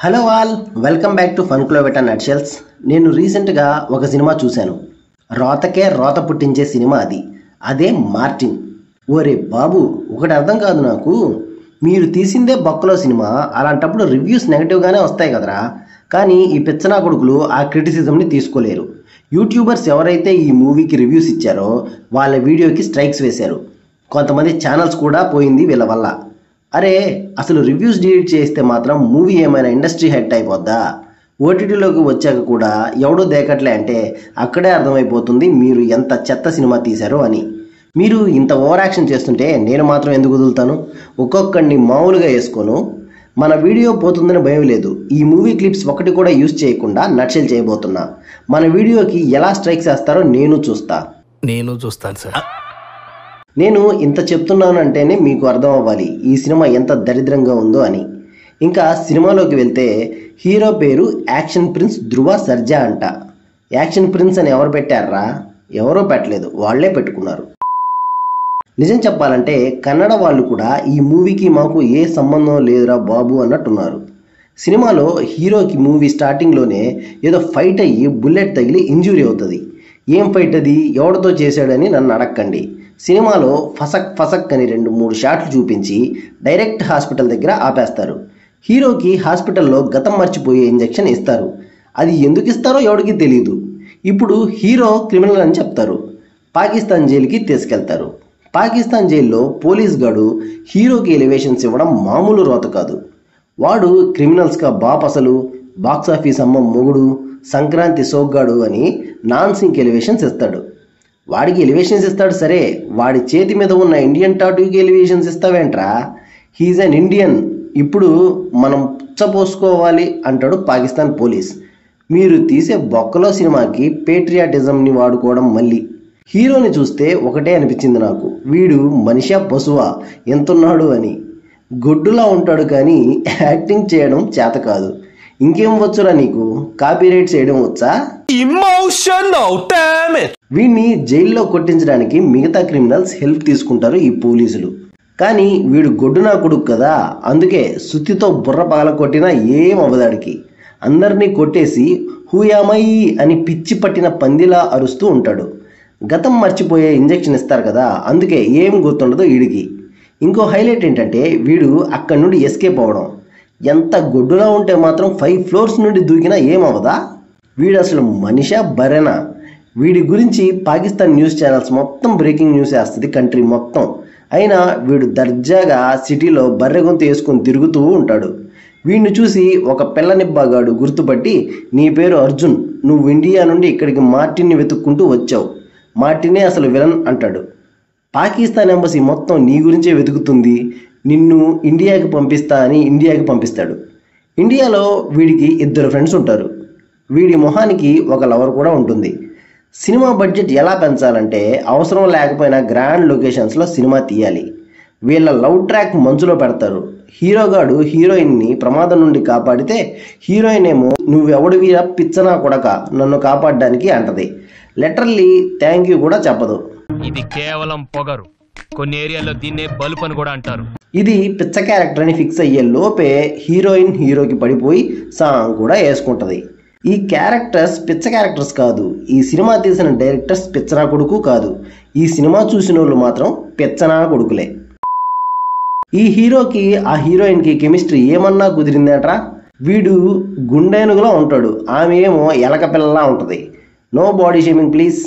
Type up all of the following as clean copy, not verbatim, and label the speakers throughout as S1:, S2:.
S1: Hello all, welcome back to fun క్లోబెటా nutshells. నేను రీసెంట్గా ఒక సినిమా చూశాను. రోతకే రోత పుట్టించే సినిమా అదే మార్టిన్. ఓరే బాబు, ఒకటి అర్థం కాదు నాకు. మీరు తీసిందే బొక్కలో సినిమా, అలాంటప్పుడు రివ్యూస్ నెగిటివ్గానే వస్తాయి కదరా. కానీ ఈ పిచ్చనా కొడుకులు ఆ క్రిటిసిజంని తీసుకోలేరు. యూట్యూబర్స్ ఎవరైతే ఈ మూవీకి రివ్యూస్ ఇచ్చారో వాళ్ళ వీడియోకి స్ట్రైక్స్ వేశారు. కొంతమంది ఛానల్స్ కూడా పోయింది వీళ్ళ వల్ల. అరే, అసలు రివ్యూస్ డిలీట్ చేస్తే మాత్రం మూవీ ఏమైనా ఇండస్ట్రీ హెడ్ అయిపోద్దా? ఓటీటీలోకి వచ్చాక కూడా ఎవడో దేకట్లే అంటే అక్కడే అర్థమైపోతుంది మీరు ఎంత చెత్త సినిమా తీశారో అని. మీరు ఇంత ఓవర్ యాక్షన్ చేస్తుంటే నేను మాత్రం ఎందుకు వదులుతాను? ఒక్కొక్కడిని మామూలుగా వేసుకోను. మన వీడియో పోతుందని భయం లేదు. ఈ మూవీ క్లిప్స్ ఒకటి కూడా యూజ్ చేయకుండా నట్షెల్ చేయబోతున్నా. మన వీడియోకి ఎలా స్ట్రైక్స్ వేస్తారో నేను చూస్తాను
S2: సార్.
S1: నేను ఇంత చెప్తున్నాను అంటేనే మీకు అర్థం అవ్వాలి ఈ సినిమా ఎంత దరిద్రంగా ఉందో అని. ఇంకా సినిమాలోకి వెళ్తే హీరో పేరు యాక్షన్ ప్రిన్స్ ధ్రువ సర్జా అంట. యాక్షన్ ప్రిన్స్ అని ఎవరు పెట్టారా? ఎవరో పెట్టలేదు, వాళ్లే పెట్టుకున్నారు. నిజం చెప్పాలంటే కన్నడ వాళ్ళు కూడా ఈ మూవీకి మాకు ఏ సంబంధం లేదురా బాబు అన్నట్టున్నారు. సినిమాలో హీరోకి మూవీ స్టార్టింగ్లోనే ఏదో ఫైట్ అయ్యి బుల్లెట్ తగిలి ఇంజురీ అవుతుంది. ఏం ఫైట్ అది, ఎవరితో చేశాడని నన్ను అడక్కండి. సినిమాలో ఫసక్ అని 2-3 షాట్లు చూపించి డైరెక్ట్ హాస్పిటల్ దగ్గర ఆపేస్తారు. హీరోకి హాస్పిటల్లో గతం మర్చిపోయే ఇంజెక్షన్ ఇస్తారు. అది ఎందుకు ఇస్తారో ఎవడికి తెలియదు. ఇప్పుడు హీరో క్రిమినల్ అని చెప్తారు. పాకిస్తాన్ జైలుకి తీసుకెళ్తారు. పాకిస్తాన్ జైల్లో పోలీస్ గాడు హీరోకి ఎలివేషన్స్ ఇవ్వడం మామూలు రోత కాదు. వాడు క్రిమినల్స్గా బాపసలు, బాక్సాఫీస్ అమ్మ మొగుడు, సంక్రాంతి సోగ్గాడు అని నాన్ సింక్ ఎలివేషన్స్ ఇస్తాడు. వాడికి ఎలివేషన్స్ ఇస్తాడు సరే, వాడి చేతి మీద ఉన్న ఇండియన్ టాటూకి ఎలివేషన్స్ ఇస్తావేంట్రా? హీజ్ అన్ ఇండియన్, ఇప్పుడు మనం పుచ్చపోసుకోవాలి అంటాడు పాకిస్తాన్ పోలీస్. మీరు తీసే బొక్కలో సినిమాకి పేట్రియాటిజంని వాడుకోవడం మళ్ళీ. హీరోని చూస్తే ఒకటే అనిపించింది నాకు, వీడు మనిషా పశువా ఎంతున్నాడు అని. గొడ్డులా ఉంటాడు కానీ యాక్టింగ్ చేయడం చేత కాదు. ఇంకేం వచ్చురా నీకు? కాపీరైట్ చేయడం వచ్చా? వీడిని జైల్లో కొట్టించడానికి మిగతా క్రిమినల్స్ హెల్ప్ తీసుకుంటారు ఈ పోలీసులు. కానీ వీడు గొడ్డునా కొడుకు కదా, అందుకే సుత్తితో బుర్ర పగల కొట్టినా ఏం అవ్వదాడికి. అందరినీ కొట్టేసి హూయామై అని పిచ్చి పట్టిన పందిలా అరుస్తూ ఉంటాడు. గతం మర్చిపోయే ఇంజెక్షన్ ఇస్తారు కదా, అందుకే ఏం గుర్తుండదు వీడికి. ఇంకో హైలైట్ ఏంటంటే వీడు అక్కడి నుండి ఎస్కేప్ అవ్వడం. ఎంత గొడ్డులా ఉంటే మాత్రం 5 floors నుండి దూకినా ఏమవదా? వీడు అసలు మనిషా బరెనా? వీడి గురించి పాకిస్తాన్ న్యూస్ ఛానల్స్ మొత్తం బ్రేకింగ్ న్యూస్ వేస్తుంది కంట్రీ మొత్తం. అయినా వీడు దర్జాగా సిటీలో బర్రె గొంతు వేసుకొని తిరుగుతూ ఉంటాడు. వీడిని చూసి ఒక పిల్లనిబ్బాగాడు గుర్తుపట్టి, నీ పేరు అర్జున్, నువ్వు ఇండియా నుండి ఇక్కడికి మార్టిన్ని వెతుక్కుంటూ వచ్చావు, మార్టినే అసలు విలన్ అంటాడు. పాకిస్తాన్ ఎంబసీ మొత్తం నీ గురించే వెతుకుతుంది, నిన్ను ఇండియాకి పంపిస్తా అని ఇండియాకి పంపిస్తాడు. ఇండియాలో వీడికి 2 ఫ్రెండ్స్ ఉంటారు. వీడి మొహానికి ఒక లవర్ కూడా ఉంటుంది. సినిమా బడ్జెట్ ఎలా పెంచాలంటే అవసరం లేకపోయినా గ్రాండ్ లొకేషన్స్లో సినిమా తీయాలి. వీళ్ళ లవ్ ట్రాక్ మంచులో పెడతారు. హీరోగాడు హీరోయిన్ని ప్రమాదం నుండి కాపాడితే హీరోయిన్ ఏమో నువ్వెవడివిరా పిచ్చనా కొడక నన్ను కాపాడడానికి అంటది. లిటరల్లీ థ్యాంక్ యూ కూడా చెప్పదు.
S2: ఇది కేవలం పొగరు, కొన్ని ఏరియాలో దీన్నే బల్బ్ అని కూడా అంటారు.
S1: ఇది పిచ్చ క్యారెక్టర్ అని ఫిక్స్ అయ్యే లోపే హీరోయిన్ హీరోకి పడిపోయి సాంగ్ కూడా వేసుకుంటది. ఈ క్యారెక్టర్స్ పిచ్చ క్యారెక్టర్స్ కాదు. ఈ సినిమా తీసిన డైరెక్టర్స్ పిచ్చనా కొడుకు కాదు. ఈ సినిమా చూసిన వాళ్ళు మాత్రం పిచ్చనా కొడుకులే. ఈ హీరోకి ఆ హీరోయిన్కి కెమిస్ట్రీ ఏమన్నా కుదిరిందేట్రా? వీడు గుండెనుగులా ఉంటాడు, ఆమె ఏమో ఎలక పిల్లలా ఉంటది. No body shaming please.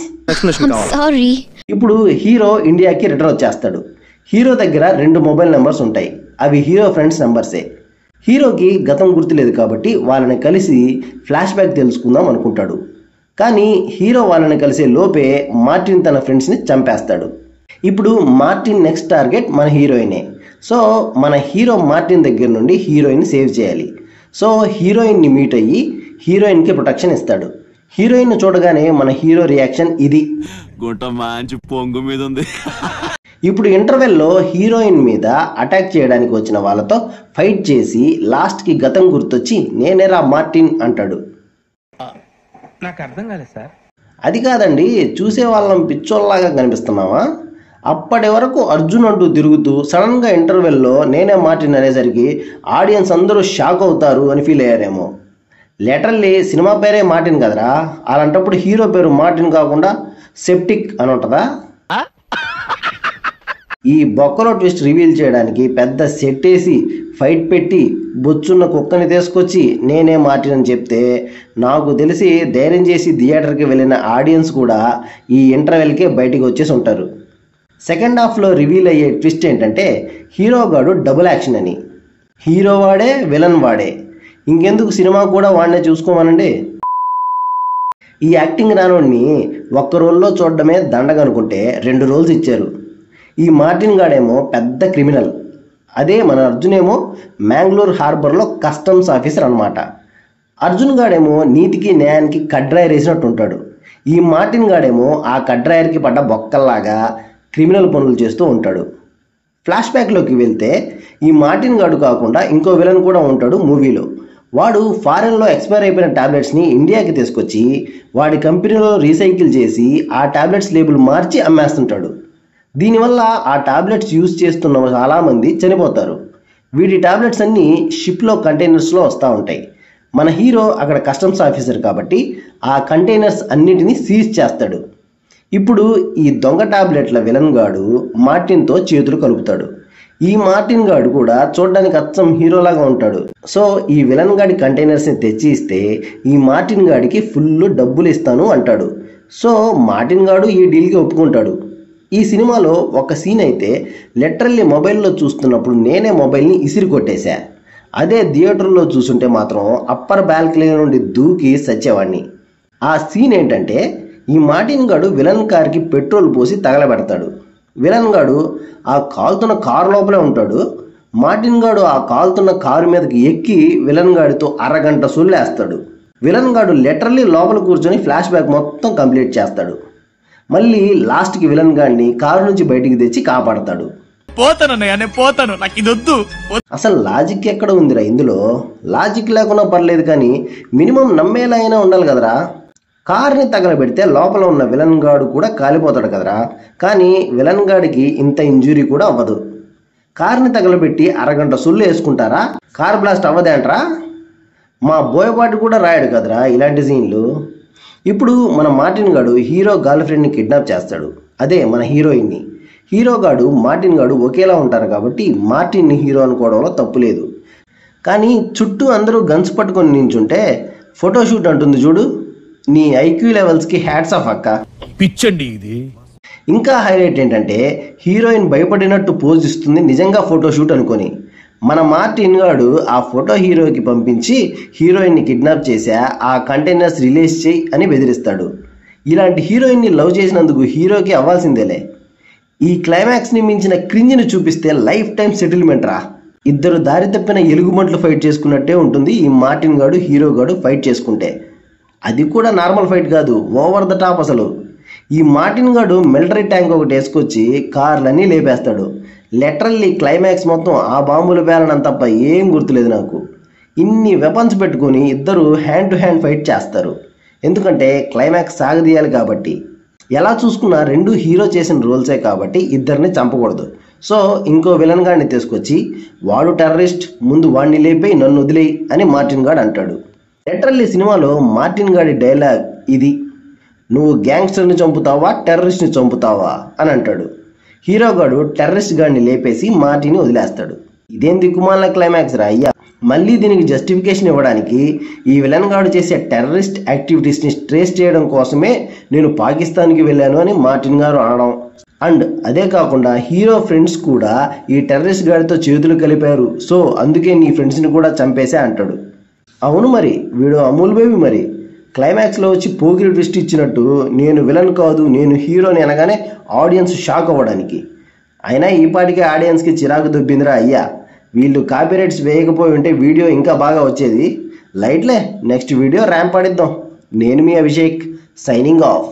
S1: ఇప్పుడు హీరో ఇండియాకి రిటర్న్ వచ్చేస్తాడు. హీరో దగ్గర 2 మొబైల్ నెంబర్స్ ఉంటాయి. అవి హీరో ఫ్రెండ్స్ నెంబర్సే. హీరోకి గతం గుర్తులేదు కాబట్టి వాళ్ళని కలిసి ఫ్లాష్ బ్యాక్ తెలుసుకుందాం అనుకుంటాడు. కానీ హీరో వాళ్ళని కలిసే లోపే మార్టిన్ తన ఫ్రెండ్స్ని చంపేస్తాడు. ఇప్పుడు మార్టిన్ నెక్స్ట్ టార్గెట్ మన హీరోయినే. సో మన హీరో మార్టిన్ దగ్గర నుండి హీరోయిన్ సేవ్ చేయాలి. సో హీరోయిన్ని మీట్ అయ్యి హీరోయిన్కి ప్రొటెక్షన్ ఇస్తాడు. హీరోయిన్ చూడగానే మన హీరో రియాక్షన్ ఇది,
S3: గుంట మంచి పొంగు మీద ఉంది.
S1: ఇప్పుడు ఇంటర్వెల్లో హీరోయిన్ మీద అటాక్ చేయడానికి వచ్చిన వాళ్ళతో ఫైట్ చేసి లాస్ట్కి గతం గుర్తొచ్చి నేనేరా మార్టిన్ అంటాడు.
S4: నాకు అర్థం కాలేదు సార్.
S1: అది కాదండి, చూసే వాళ్ళం పిచ్చోళ్ళలాగా కనిపిస్తున్నావా? అప్పటి వరకు అర్జున్ అంటూ తిరుగుతూ సడన్గా ఇంటర్వెల్లో నేనే మార్టిన్ అనేసరికి ఆడియన్స్ అందరూ షాక్ అవుతారు అని ఫీల్ అయ్యారేమో. లిటరల్లీ సినిమా పేరే మార్టిన్ కదరా, అలాంటప్పుడు హీరో పేరు మార్టిన్ కాకుండా సెప్టిక్ అని ఉంటుందా? ఈ బొక్కలో ట్విస్ట్ రివీల్ చేయడానికి పెద్ద సెట్ వేసి ఫైట్ పెట్టి బొచ్చున్న కుక్కని తీసుకొచ్చి నేనే మార్టిన్ అని చెప్తే నాకు తెలిసి ధైర్యం చేసి థియేటర్కి వెళ్ళిన ఆడియన్స్ కూడా ఈ ఇంటర్వెల్కే బయటికి వచ్చేసి ఉంటారు. సెకండ్ హాఫ్లో రివీల్ అయ్యే ట్విస్ట్ ఏంటంటే హీరో గాడు డబుల్ యాక్షన్ అని. హీరో వాడే విలన్ వాడే, ఇంకెందుకు సినిమా కూడా వాడినే చూసుకోమనండి. ఈ యాక్టింగ్ రానోడిని ఒక్క రోల్లో చూడడమే దండగనుకుంటే 2 రోల్స్ ఇచ్చారు. ఈ మార్టిన్ గాడేమో పెద్ద క్రిమినల్, అదే మన అర్జున్ ఏమో మ్యాంగ్లూర్ హార్బర్లో కస్టమ్స్ ఆఫీసర్ అనమాట. అర్జున్ గాడేమో నీతికి న్యాయానికి కడ్రాయర్ వేసినట్టు ఉంటాడు. ఈ మార్టిన్ గాడేమో ఆ కడ్రాయర్కి పడ్డ బొక్కల్లాగా క్రిమినల్ పనులు చేస్తూ ఉంటాడు. ఫ్లాష్ బ్యాక్లోకి వెళ్తే ఈ మార్టిన్ గాడు కాకుండా ఇంకో విలన్ కూడా ఉంటాడు మూవీలో. వాడు ఫారెన్లో ఎక్స్పైర్ అయిపోయిన టాబ్లెట్స్ని ఇండియాకి తీసుకొచ్చి వాడి కంపెనీలో రీసైకిల్ చేసి ఆ టాబ్లెట్స్ లేబుల్ మార్చి అమ్మేస్తుంటాడు. దీనివల్ల ఆ టాబ్లెట్స్ యూజ్ చేస్తున్న చాలామంది చనిపోతారు. వీటి టాబ్లెట్స్ అన్నీ షిప్లో కంటైనర్స్లో వస్తూ ఉంటాయి. మన హీరో అక్కడ కస్టమ్స్ ఆఫీసర్ కాబట్టి ఆ కంటైనర్స్ అన్నిటినీ సీజ్ చేస్తాడు. ఇప్పుడు ఈ దొంగ టాబ్లెట్ల విలన్ గాడు మార్టిన్తో చేతులు కలుపుతాడు. ఈ మార్టిన్ గాడు కూడా చూడడానికి అచ్చం హీరోలాగా ఉంటాడు. సో ఈ విలన్ గాడి కంటైనర్స్ని తెచ్చి ఇస్తే ఈ మార్టిన్ గాడికి ఫుల్ డబ్బులు ఇస్తాను అంటాడు. సో మార్టిన్ గాడు ఈ డీల్కి ఒప్పుకుంటాడు. ఈ సినిమాలో ఒక సీన్ అయితే లిటరల్లీ మొబైల్లో చూస్తున్నప్పుడు నేనే మొబైల్ని ఇసిరి కొట్టేశా. అదే థియేటర్లో చూసుంటే మాత్రం అప్పర్ బాల్కనీ నుండి దూకి సచ్చేవాడిని. ఆ సీన్ ఏంటంటే ఈ మార్టిన్ గాడు విలన్ కార్కి పెట్రోల్ పోసి తగలబెడతాడు. విలన్ గాడు ఆ కాలుతున్న కారు లోపలే ఉంటాడు. మార్టిన్ గాడు ఆ కాలుతున్న కారు మీదకి ఎక్కి విలన్ గాడితో అరగంట సొల్లేస్తాడు. విలన్ గాడు లిటరల్లీ లోపల కూర్చొని ఫ్లాష్ బ్యాక్ మొత్తం కంప్లీట్ చేస్తాడు. మళ్ళీ లాస్ట్కి విలన్ గాడిని కారు నుంచి బయటికి తెచ్చి కాపాడతాడు. అసలు లాజిక్ ఎక్కడ ఉందిరా ఇందులో? లాజిక్ లేకున్నా పర్లేదు కానీ మినిమం నమ్మేలా అయినా ఉండాలి కదరా. కార్ని తగలబెడితే లోపల ఉన్న విలన్ గాడు కూడా కాలిపోతాడు కదరా. కానీ విలన్ గాడికి ఇంత ఇంజురీ కూడా అవ్వదు. కార్ని తగలబెట్టి అరగంట సొల్లు వేసుకుంటారా? కార్ బ్లాస్ట్ అవ్వదేంట్రా? మా బోయపాటి కూడా రాయడు కదరా ఇలాంటి సీన్లు. ఇప్పుడు మన మార్టిన్ గాడు హీరో గర్ల్ ఫ్రెండ్ని కిడ్నాప్ చేస్తాడు, అదే మన హీరోయిన్ని. హీరో గాడు మార్టిన్ గాడు ఒకేలా ఉంటారు కాబట్టి మార్టిన్ని హీరో అనుకోవడంలో తప్పు లేదు. కానీ చుట్టూ అందరూ గన్స్ పట్టుకొని నించుంటే ఫోటోషూట్ అంటుంది చూడు, నీ ఐక్యూ లెవెల్స్కి హ్యాట్స్ ఆఫ్ అక్క.
S2: పిచ్చండి ఇది.
S1: ఇంకా హైలైట్ ఏంటంటే హీరోయిన్ భయపడినట్టు పోజ్ ఇస్తుంది నిజంగా ఫోటోషూట్ అనుకొని. మన మార్టిన్ గాడు ఆ ఫోటో హీరోకి పంపించి హీరోయిన్ని కిడ్నాప్ చేసా, ఆ కంటైనర్స్ రిలీజ్ చేయి అని బెదిరిస్తాడు. ఇలాంటి హీరోయిన్ని లవ్ చేసినందుకు హీరోకి అవ్వాల్సిందేలే. ఈ క్లైమాక్స్ని మించిన క్రింజ్ని చూపిస్తే లైఫ్ టైం సెటిల్మెంట్ రా. ఇద్దరు దారి తప్పిన ఎలుగుబంట్లు ఫైట్ చేసుకున్నట్టే ఉంటుంది ఈ మార్టిన్ గాడు హీరో గాడు ఫైట్ చేసుకుంటే. అది కూడా నార్మల్ ఫైట్ కాదు, ఓవర్ ద టాప్. అసలు ఈ మార్టిన్ గాడు మిలిటరీ ట్యాంక్ ఒకటి వేసుకొచ్చి కార్లన్నీ లేపేస్తాడు. లిటరల్లీ క్లైమాక్స్ మొత్తం ఆ బాంబులు పేలడం తప్ప ఏం గుర్తులేదు నాకు. ఇన్ని వెపన్స్ పెట్టుకొని ఇద్దరు హ్యాండ్ టు హ్యాండ్ ఫైట్ చేస్తారు. ఎందుకంటే క్లైమాక్స్ సాగదీయాలి కాబట్టి. ఎలా చూసుకున్నా రెండు హీరో చేసిన రోల్సే కాబట్టి ఇద్దరిని చంపకూడదు. సో ఇంకో విలన్ గాడిని తీసుకొచ్చి వాడు టెర్రరిస్ట్, ముందు వాడిని లేపి నన్ను వదిలేయి అని మార్టిన్ గాడు అంటాడు. లిటరల్లీ సినిమాలో మార్టిన్ గాడి డైలాగ్ ఇది, నువ్వు గ్యాంగ్స్టర్ని చంపుతావా టెర్రరిస్ట్ని చంపుతావా అని అంటాడు. హీరో గాడు టెర్రరిస్ట్ గాడిని లేపేసి మార్టిన్ని వదిలేస్తాడు. ఇదేం దిక్కుమాల క్లైమాక్స్ రా అయ్యా. మళ్ళీ దీనికి జస్టిఫికేషన్ ఇవ్వడానికి ఈ విలన్ గాడు చేసే టెర్రరిస్ట్ యాక్టివిటీస్ని ట్రేస్ చేయడం కోసమే నేను పాకిస్తాన్కి వెళ్ళాను అని మార్టిన్ గారు అనడం. అండ్ అదే కాకుండా హీరో ఫ్రెండ్స్ కూడా ఈ టెర్రరిస్ట్ గాడితో చేతులు కలిపారు, సో అందుకే నీ ఫ్రెండ్స్ని కూడా చంపేసే అంటాడు. అవును మరి, వీడు అమూల్ బేబీ మరి. క్లైమాక్స్లో వచ్చి పోకిరి ట్విస్ట్ ఇచ్చినట్టు నేను విలన్ కాదు నేను హీరోని అనగానే ఆడియన్స్ షాక్ అవ్వడానికి. అయినా ఈ పాటికే ఆడియన్స్కి చిరాకు దొబ్బిందిరా అయ్యా. వీళ్ళు కాపీరైట్స్ వేయకపోయి ఉంటే వీడియో ఇంకా బాగా వచ్చేది. లైట్లే, నెక్స్ట్ వీడియో ర్యాంప్ ఆడిద్దాం. నేను మీ అభిషేక్, సైనింగ్ ఆఫ్.